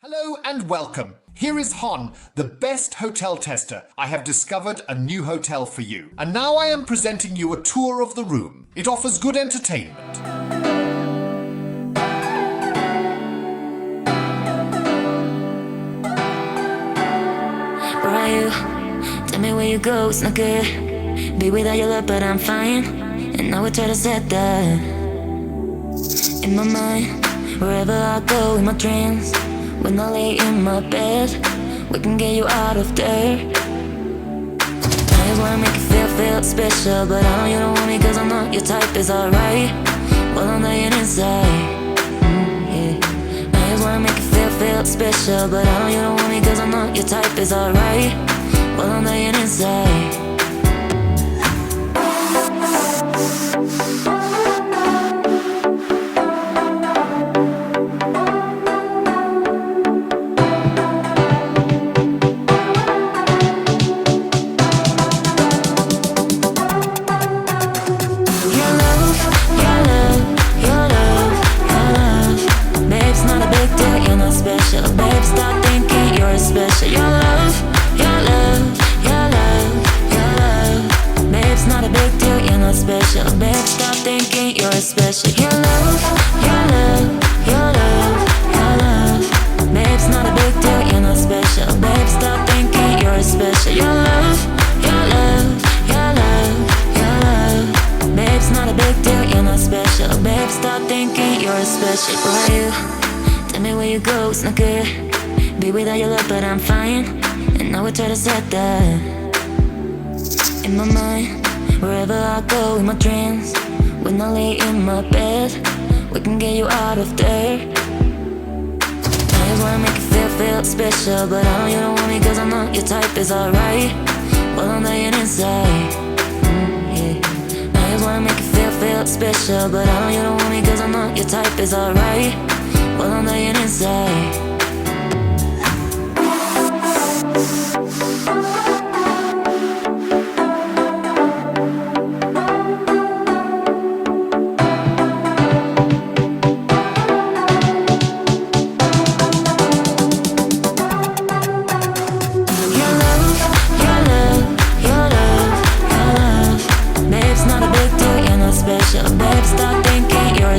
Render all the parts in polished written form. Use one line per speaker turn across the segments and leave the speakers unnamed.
Hello and welcome. Here is Hon, the best hotel tester. I have discovered a new hotel for you. And now I am presenting you a tour of the room. It offers good entertainment.
Where are you? Tell me where you go, it's not good. Be without your love, but I'm fine. And now we try to set that in my mind. Wherever I go in my dreams, when I lay in my bed, we can get you out of there. I just wanna make you feel special, but I know you don't want me cause I'm not your type, is alright. Well, I'm dying inside, yeah. I just wanna make you feel special, but I know you don't want me cause I'm not your type, is alright. Well, I'm dying inside. Special, your love, your love, your love, your love. Babe, it's not a big deal, you're not special. Babe, stop thinking you're special. Your love, your love, your love, your love. Babe, it's not a big deal, you're not special. Babe, stop thinking you're special. Where are you? Tell me where you go, it's not good. Be without your love, but I'm fine. And now we try to set that in my mind. Wherever I go in my dreams, when I lay in my bed, we can get you out of there. I just wanna make you feel special, but I know you don't want me cause I'm not your type, is alright. Well, I'm dying inside, yeah. I just wanna make you feel special, but I know you don't want me cause I'm not your type, is alright. Well, I'm dying inside.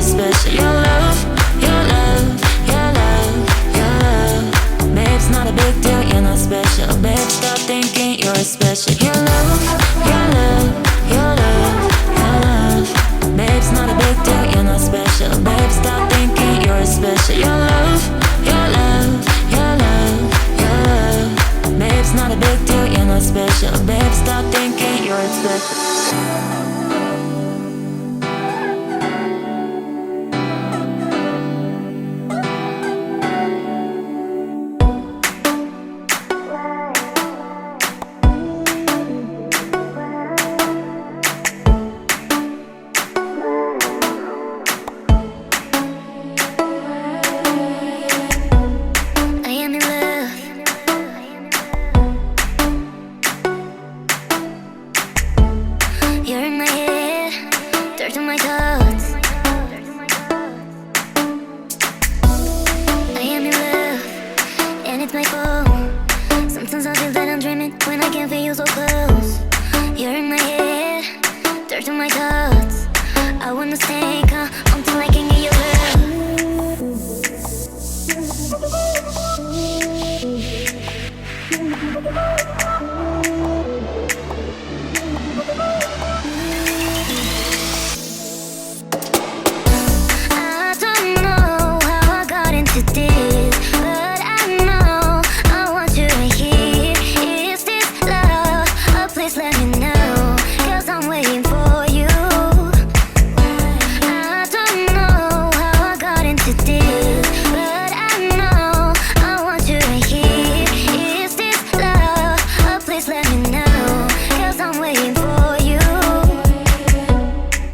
Special, your love, your love, your love, your love. Babe, it's not a big deal, you're not special. Babe, stop thinking you're special. Your love, your love, your love, your love. Babe, it's not a big deal, you're not special. Babe, stop thinking you're special.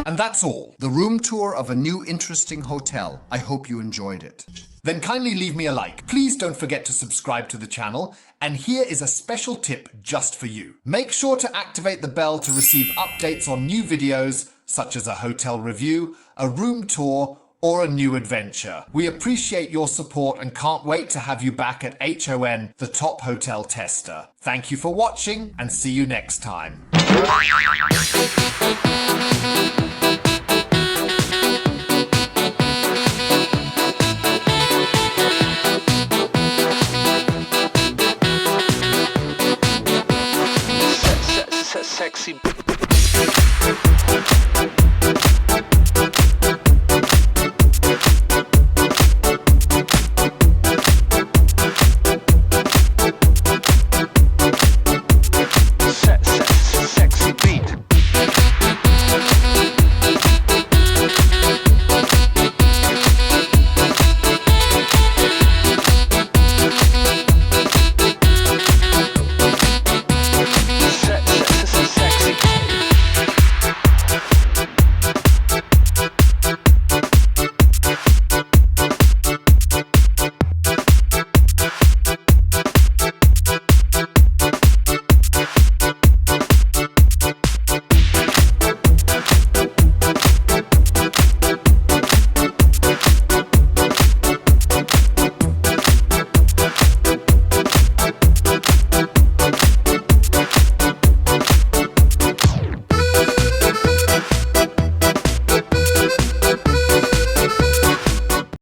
And that's all. The room tour of a new interesting hotel. I hope you enjoyed it. Then kindly leave me a like. Please don't forget to subscribe to the channel. And here is a special tip just for you. Make sure to activate the bell to receive updates on new videos, such as a hotel review, a room tour, or a new adventure. We appreciate your support and can't wait to have you back at HON, the top hotel tester. Thank you for watching and see you next time.